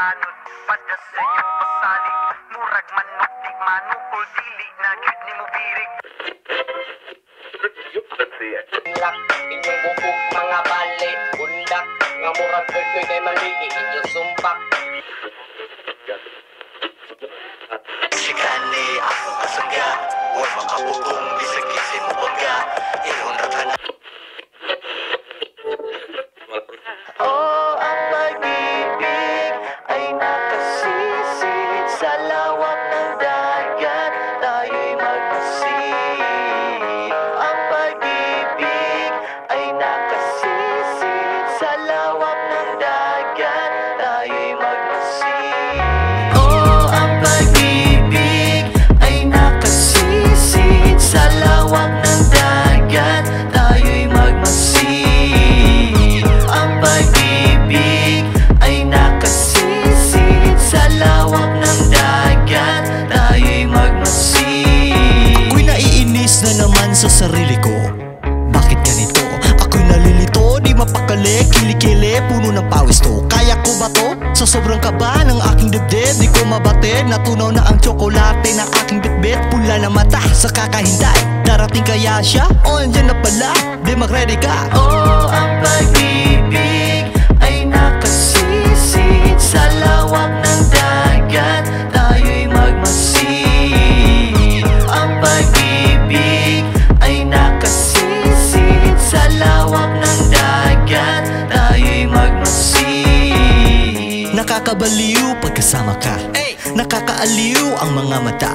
tanod pada sa iyong pasalig. Murag manok di manukol dili na gyud nimo birig. Lak, inyong bubog mga bali. Undak, nga murag koy kay maligi. Inyong sumpak. Sikani ako kasangga, huwag makabubong bisag-isip mo bangga. Ihundak ka na. Oh, ang pag-ibig ay nakasisid sa lawak ng dagat, tayo'y magmasid. Ang pag-ibig ay nakasisid sa lawak ng dagat, tayo'y magmasid. Oh, ang pag-ibig ay nakasisid sa lawak ng dagat, tayo'y magmasid. Ang pag-ibig ay nakasisid sa lawak ng dagat, tayo'y magmasid. Ako'y naiinis na naman sa sarili ko. Bakit ganito? Ako'y nalilito, di mapakali, kilikili, puno ng pawis to. Kaya ko ba to? Sa sobrang kaba ng aking dibdib, di ko mabatid. Natunaw na ang tsokolate ng aking bitbit. Pula na mata sa kakahinday. Darating kaya siya? O andyan na pala? Di mag-ready ka? Oh, ang pag-ibig ay nakasisid sa lawak ng dagat, tayo'y magmasid. Ang pag-ibig ay nakasisid sa lawak ng dagat, tayo'y magmasid. Nakakabaliw pagkasama ka. Nakakaaliw ang mga mata.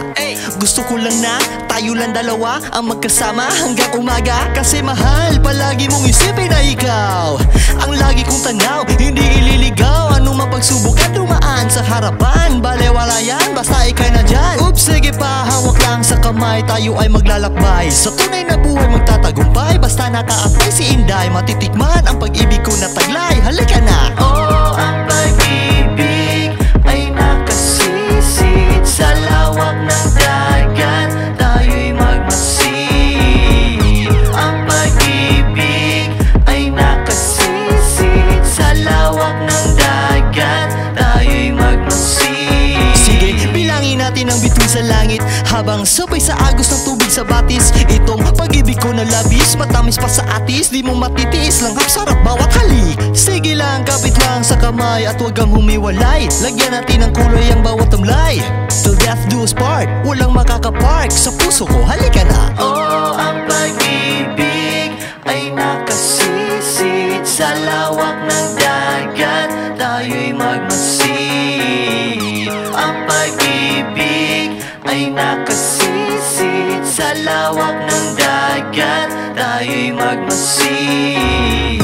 Gusto ko lang na tayo lang dalawa ang magkasama hanggang umaga. Kasi mahal, palagi mong isipin na ikaw ang lagi kong tanaw, hindi ililigaw. Anong mapagsubok at dumaan sa harapan, balewala yan, basta ikay na dyan. Oops, sige pa, hawak lang sa kamay, tayo ay maglalakbay. Sa tunay na buhay magtatagumpay, basta nakaapay si Inday. Matitikman ang pag-ibig ko na taglay, halika na. Oh, ang pag-ibig ay nakasisid sa lawak ng dagat, tayo'y magmasid. Ang pag-ibig ay nakasisid sa lawak ng dagat, tayo'y magmasid. Sige, bilangin natin ang bituin sa langit habang sabay sa agos ng tubig sa batis. Itong pag-ibig ko na labis, matamis pa sa atis. Di mo matitiis, langhap sarap bawat halik. Sige lang, kapit lang sa kamay at huwag kang humiwalay. Lagyan natin ng kulay ang bawat tamlay. Till death do us part, walang makakapark sa puso ko, halika na. Oh, ang pag-ibig ay nakasisid sa lawak ng dagat, tayo'y magmasid. Ang pag-ibig ay nakasisid sa lawak ng dagat, tayo'y magmasid.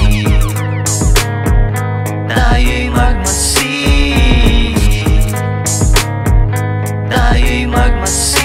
Tayo'y magmasid. Tayo'y magmasid.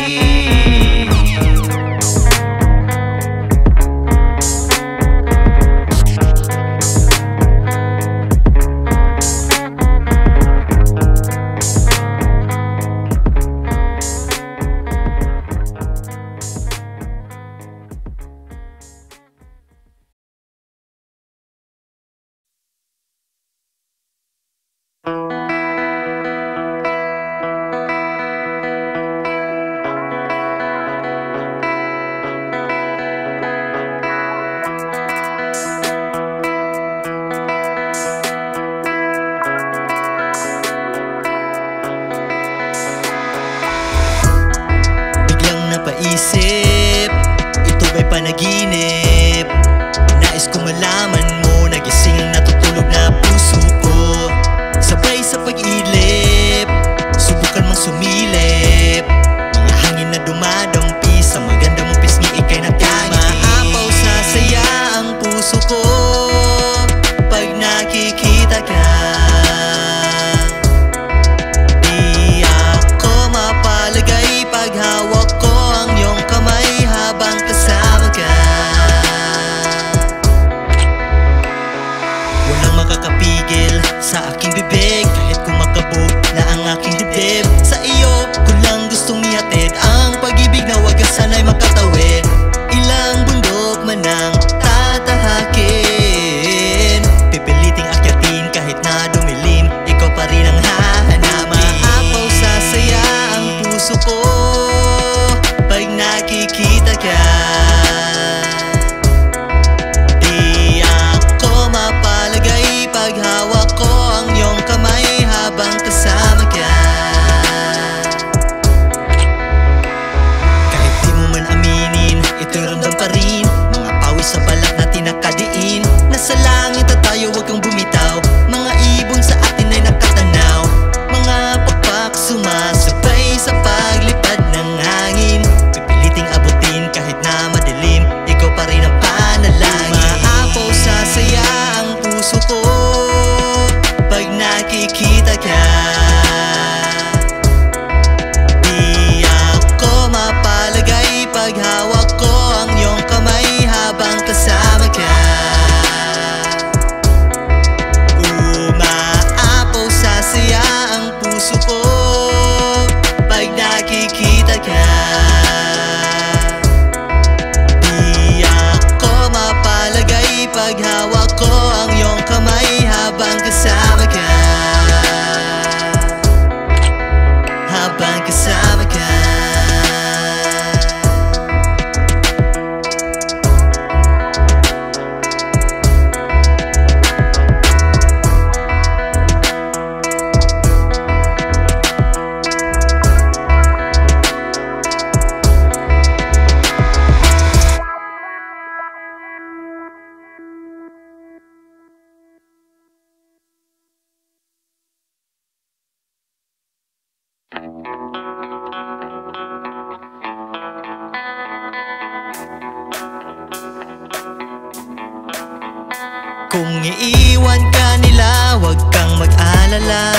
Kung iiwan ka nila, huwag kang mag-alala.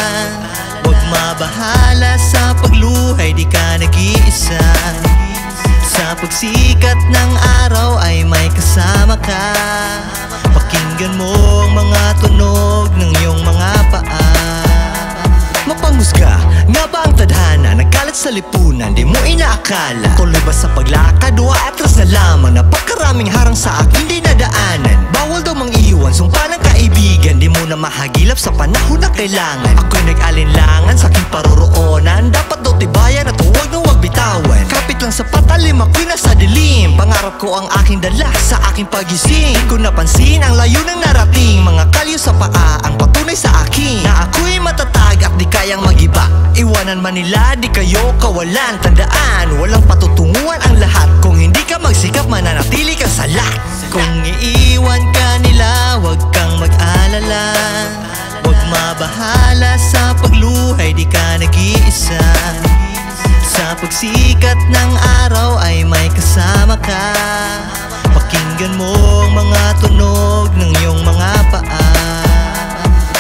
Huwag mabahala sa pagluhay, di ka nag-iisa. Sa pagsikat ng araw ay may kasama ka. Pakinggan mo ang mga tunog ng iyong mga paa. Mapanghusga, nga ba ang tadhana? Nagkalat sa lipunan, di mo inaakala. Tuloy ba sa paglakad o atras na lamang? Napakaraming harang sa aking di nadaanan. Bawal daw mang iwan, sumpa ng kaibigan. Di mo na mahagilap sa panahon na kailangan. Ako'y nag-alinlangan sa aking paroroonan. Dapat daw tibayan at huwag na huwag bitawan. Kapit lang sa patalim, ako'y nasa dilim. Pangarap ko ang aking dala sa aking pagising. Di ko napansin ang layo ng narating. Mga kalyo sa paa ang patunay sa akin na ako'y matatag at di kayang magiba. Iwanan man nila, di kayo kawalan. Tandaan, walang patutunguhan ang lahat. Kung hindi ka magsikap, mananatili kang salat. Kung iiwan ka nila, huwag kang mag-alala. Huwag mabahala sa pagluhay, di ka nag-iisa. Sa pagsikat ng araw ay may kasama ka. Pakinggan mo ang mga tunog ng iyong mga paa.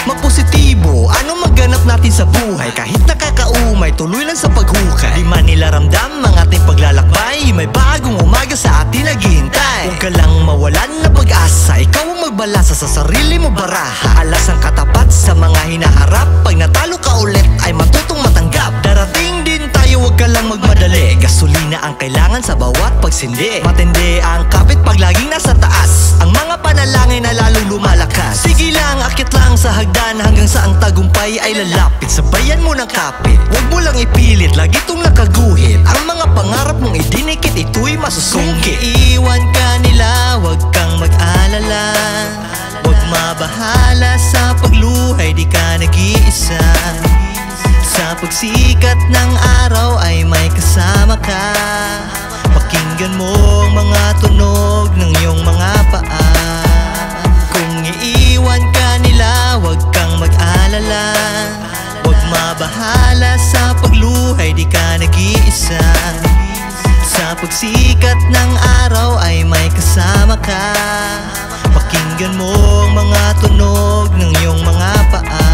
Magpositibo, anong maganap natin sa buhay? Kahit nakakaumay, tuloy lang sa paghukay. Di man nila ramdam ang ating paglalakbay. May bagong umaga sa atin naghihintay. Huwag ka lang mawalan na pag-asa. Ikaw ang magbalasa sa sarili mo baraha. Alas ang katapat sa mga hinaharap. Pag natalo ka ulit ay matutong matanggap. Darating din tayo, huwag ka lang magmadali. Gasolina ang kailangan sa bawat pagsindi. Matindi ang kapit pag laging nasa taas. Ang mga panalangin na lalong lumalakas. Sige lang, akit lang sa hagdan hanggang sa ang tagumpay ay lalapit. Sabayan mo ng kapit, huwag mo lang ipilit. Lagi itong nakaguhit. Ang mga pangarap mong idinikit, ito'y masusungkit. Kung iiwan ka nila, huwag kang mag-alala. Huwag mabahala sa pagluhay, di ka nag-iisa. Sa pagsikat ng araw ay may kasama ka. Pakinggan mo ang mga tunog ng iyong mga paa. Kung iiwan ka nila, huwag kang mag-alala. Huwag mabahala sa pagluhay, di ka nag-iisa. Sa pagsikat ng araw ay may kasama ka. Pakinggan mo ang mga tunog ng iyong mga paa.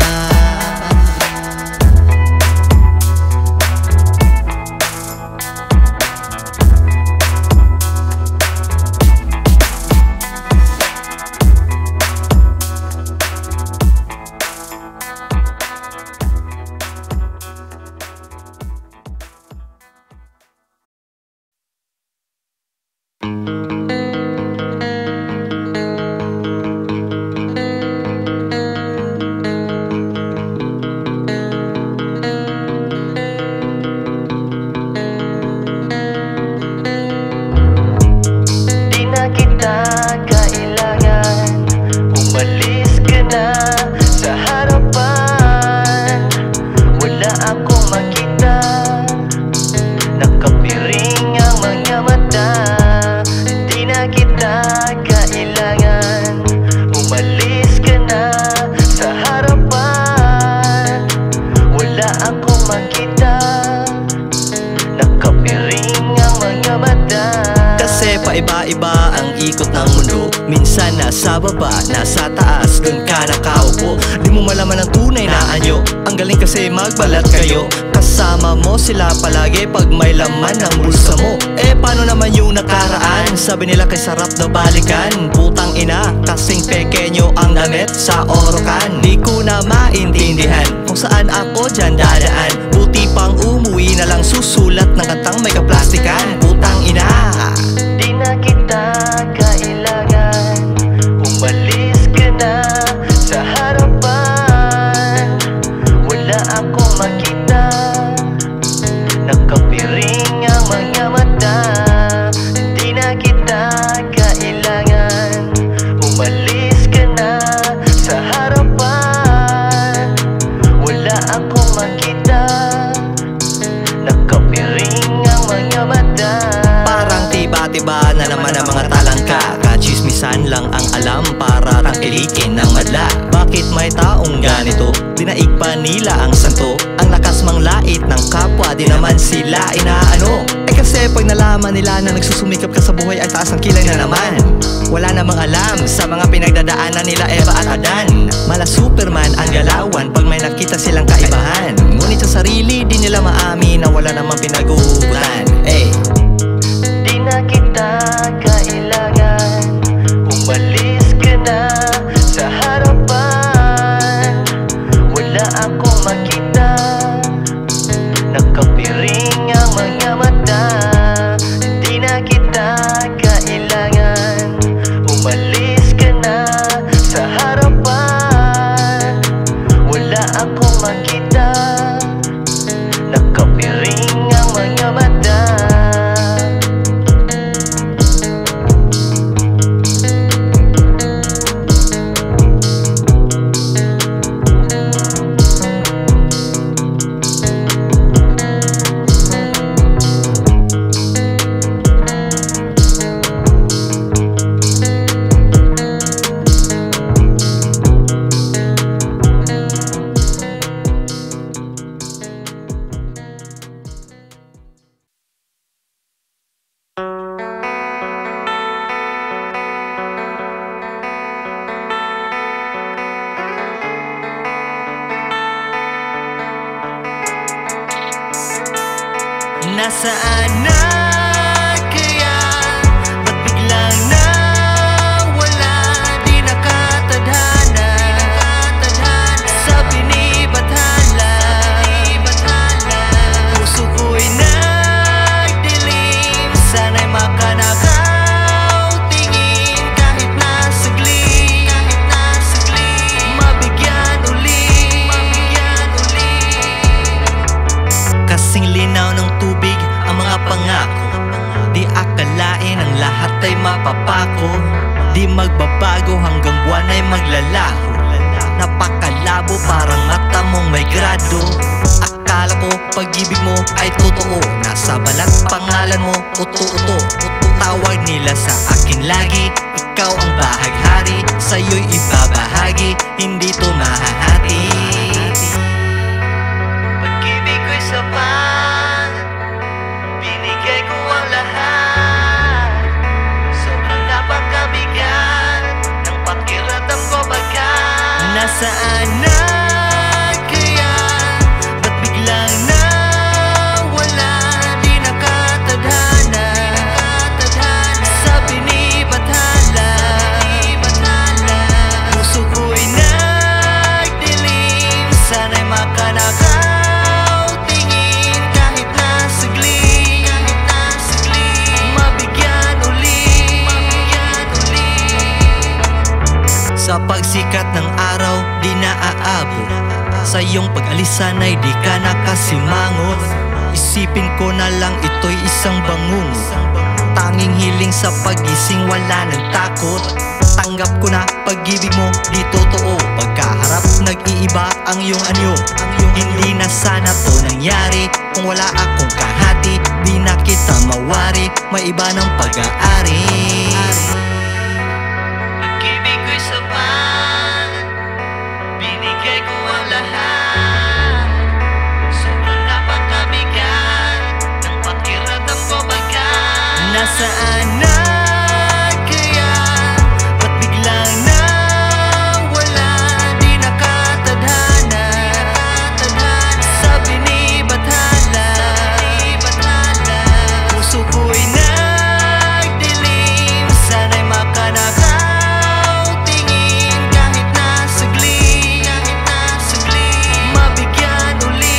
Iba-iba ang ikot ng mundo. Minsan nasa baba, nasa taas, dun ka nakaupo. Di mo malaman ang tunay na anyo. Ang galing kasi magbalat kayo. Kasama mo sila palagi pag may laman ang bulsa mo. Eh paano naman yung nakaraan? Sabi nila kay sarap na balikan. Putang ina, kasing pekenyo ang damit sa orokan. Di ko na maintindihan kung saan ako dyan dadaan. Buti pang umuwi na lang susulat ng kantang may kaplastikan. Putang ina, di na kita kailangan. Umalis ka na sa harapan. Wala akong makita. Nakapiring ang mga mata. Di na kita kailangan. Umalis ka na sa harapan. Wala akong makita. Nakapiring ang mga mata. kapitan lang ang alam para tangkilikin ng madla. Bakit may taong ganito? Dinaig pa nila ang santo. Ang lakas manglait ng kapwa, di naman sila inaano. Kasi pag nalaman nila na nagsusumikap ka sa buhay ay taas ang kilay na naman. Wala namang alam sa mga pinagdadaanan nila Eva at Adan. Mala Superman ang galawan pag may nakita silang kaibahan. Ngunit sa sarili di nila maamin na wala namang pinag-uugutan. Di na kita kailangan, umalis ka na sa harapan. Wala akong makita, nakapiring ang mga mata. Di na kita kailangan, umalis ka na sa harapan. Wala akong makita, nakapiring ang mga mata. Nasaan na kaya? Ba't biglang nawala? Di nakatadhana sa binibathala. Puso ko'y nagdilim, sana'y makanakaw tingin kahit na saglit. Mabigyan uli. Kasing linaw ng tubig ang mga pangako. Di akalain ang lahat ay mapapako. Di magbabago hanggang buwan ay maglalaho. Napakalabo parang mata mong may grado. Akala ko pag-ibig mo ay totoo. Nasa balat pangalan mo, uto-uto. Tawag nila sa akin lagi, ikaw ang bahaghari. Sa'yo'y ibabahagi, hindi to mahahati. Pag-ibig ko'y sapat, binigay ko ang lahat. Sobrang napakabigat ng pakiramdam ko bagat. Nasaan na kaya? Ba't biglang nawala? Di nakatadhana sa binibathala. Puso ko'y nagdilim, sana'y makanakaw tingin kahit na saglit. Mabigyan uli. Sa pagsikat ng araw, di naaabot. Sa iyong pag-alisan ay di ka nakasimangot. Isipin ko na lang ito'y isang bangungot. Tanging hiling sa pagising, wala ng takot. Tanggap ko na pag-ibig mo di totoo. Pagkaharap nag-iiba ang iyong anyo. Hindi na sana to nangyari kung wala akong kahati. Di na kita mawari, may iba ng pag-aari. Pag-ibig ko'y sapat, binigay ko ang lahat. Sobrang napakabigat ng pakiramdam ko bagat. Nasaan na kaya? Ba't biglang nawala? Di nakatadhana sa binibathala. Puso ko'y nagdilim, sana'y makanakaw tingin kahit na saglit. Mabigyan uli.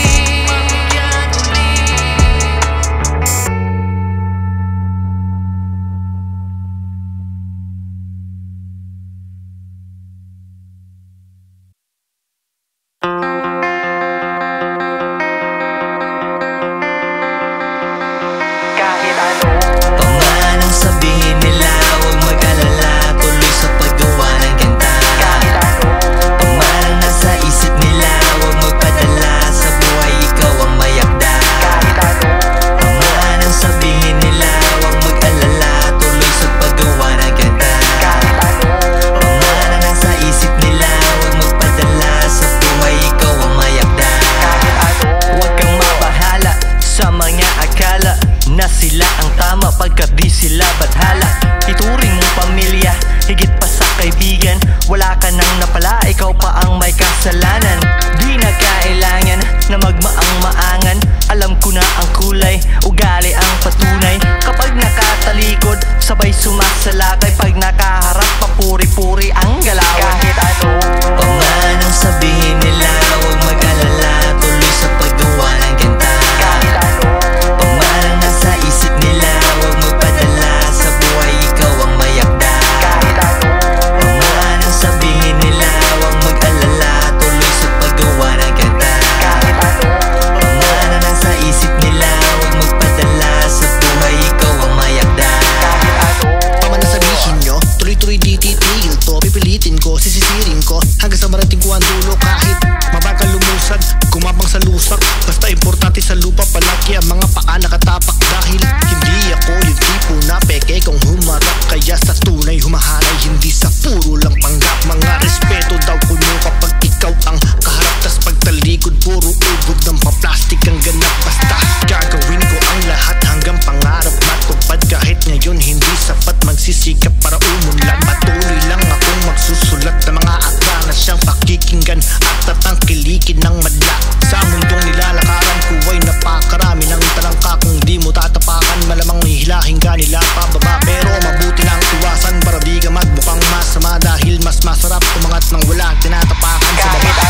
titigil to. Pipilitin ko, sisisirin ko hanggang sa marating ko ang dulo. Kahit mabagal lumusad, kumabang sa lusak, basta importante sa lupa palagi ang mga paa nakatapak. Dahil hindi ako yung tipo na peke kung humarap, kaya sa tunay humahanay, hindi sa puro lang panggap. Mga respeto daw kuno kapag ikaw ang kaharap, tas pagtalikod puro ugod ng paplastik ang ganap. Basta gagawin ko ang lahat hanggang pangarap matupad. Kahit ngayon hindi sapat, magsisikap para umunlad. Patuloy lang akong magsusulat ng mga akda na siyang pakikinggan at tatangkilikin ng madla. Sa mundong nilalakaran ko ay napakarami ng talangka. Kung di mo tatapakan, malamang hihilahin ka nila pababa. Pero mabuti lang iwasan para di ka magmukhang masama, dahil mas masarap umangat nang walang tinatapakan sa baba.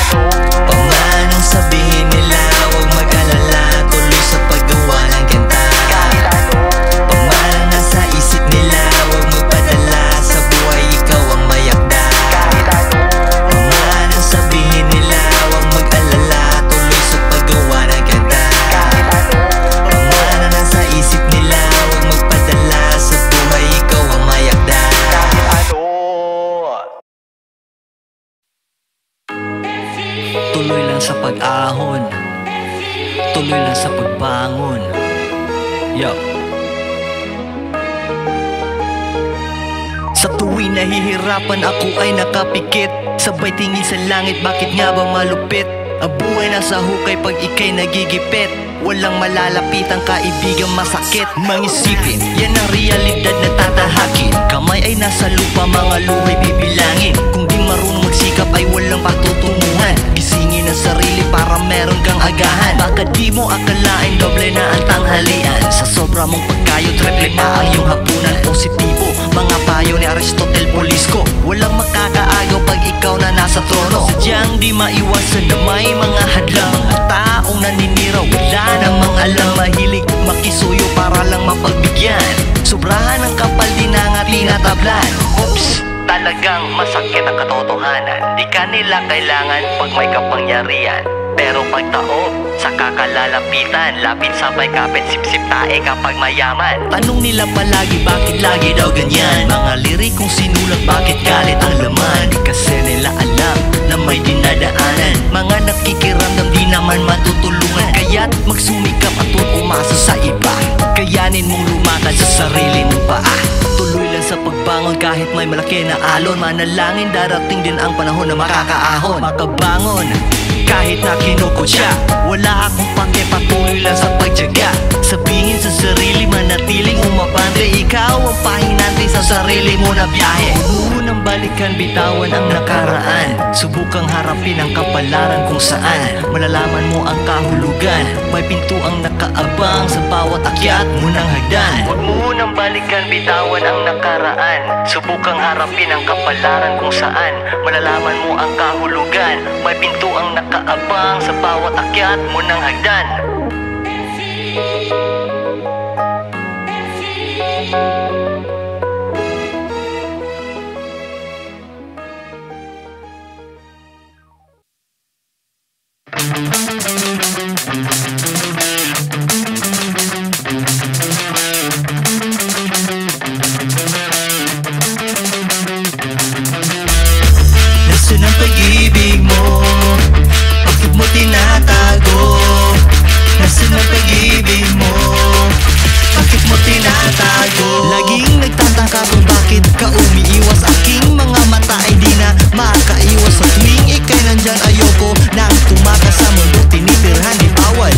Paman ang sabihin nila, huwag mag-alala, tuloy sa paggawa ng ganda. Paman ang nasa isip nila, huwag magpadala, sa buhay ikaw ang mayakda. Paman ang sabihin nila, huwag mag-alala, tuloy sa paggawa ng ganda. Paman ang nasa isip nila, huwag magpadala, sa buhay ikaw ang mayakda. Tuloy lang sa pag-ahon, tuloy lang sa pagbangon. Yo. Sa tuwing nahihirapan ako ay nakapikit, sabay tingin sa langit, bakit nga ba malupit? Ang buhay nasa hukay pag ikay nagigipit, walang malalapitang kaibigang masakit. Mangisipin, yan ang realidad na tatahakin. Kamay ay nasa lupa, mga luhay bibilangin. Kung di marunong magsikap ay walang patutunguhan. Gisingin ang sarili para meron kang agahan. Baka di mo akalain doble na ang tanghalian. Sa sobra mong pagkayod, triple pa ang iyong hapunan. Positibo, mga payo ni Aristotle Polisco. Walang makakaagaw pag ikaw na nasa trono. Sadyang di maiwasan na may mga hadlang. Mga taong naniniraw, wala namang alam, mahilig makisuyo para lang mapagbigyan. Sobrahan ng kapal, di na nga tinatablan. Oops, talagang masakit ang katotohanan. Di ka nila kailangan pag may kapangyarihan, pero pag taob, saka kalalapitan. Lapit sabay kapit, sip-sip tae kapag mayaman. Tanong nila palagi, bakit lagi daw ganyan? Mga lirikong sinulat, bakit galit ang laman? Di kasi nila alam na may dinadaanan. Mga nakikiramdam di naman matutulungan, kaya't magsumikap at umasa sa iba. Kayanin mong lumakad sa sarili mong paa. Tuloy lang sa pagbangon kahit may malaki na alon. Manalangin darating din ang panahon na makakaahon. Makabangon kahit na kinukutya, wala akong pake, patuloy lang sa pagtiyaga. Sabihin sa sarili, manatiling umabante. Ikaw ang pahinante sa sarili mo na biyahe. Unang balikan, bitawan ang nakaraan. Subukang harapin ang kapalaran kung saan malalaman mo ang kahulugan. May pintuang nakaabang sa bawat akyat mo ng hagdan. Huwag mo unang balikan, bitawan ang nakaraan. Subukang harapin ang kapalaran kung saan malalaman mo ang kahulugan. May pintuang nakaabang sa bawat akyat mo ng hagdan. Nasaan ang pag-ibig mo? Bakit mo tinatago? Nasaan ang pag-ibig mo? Bakit mo tinatago? Laging nagtataka kung bakit ka umiiwas. Aking mga mata ay di na makaiwas. Sa tuwing ika'y nandyan, ayoko nang tumakas sa mundo. Tinitirhan, di bawal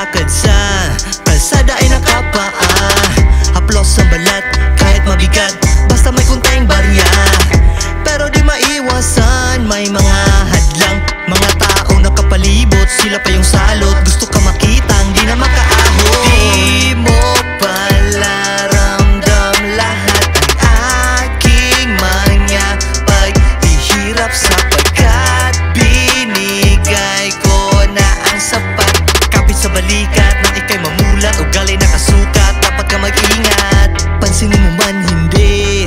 lakad sa kalsada ay nakapaa. Haplos ang balat kahit mabigat, basta may kunting barya. Pero di maiwasan, may mga hadlang, mga taong nakapalibot, sila pa yung salot. Gusto ka makitang di na makaahon. Di mo pala ramdam lahat ang aking mga paghihirap, sapagkat binigay ko na ang sapat. Kapit sa balikat na ika'y mamulat, ugali nakasukat, dapat ka mag-ingat. Pansinin mo man hindi,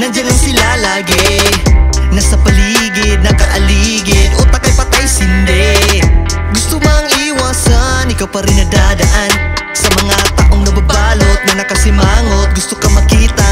nandiyan lang sila lagi, nasa paligid, nakaaligid, utak ay patay sindi. Gusto mang iwasan, ikaw pa rin nadadaan sa mga taong nababalot na nakasimangot. Gusto ka makita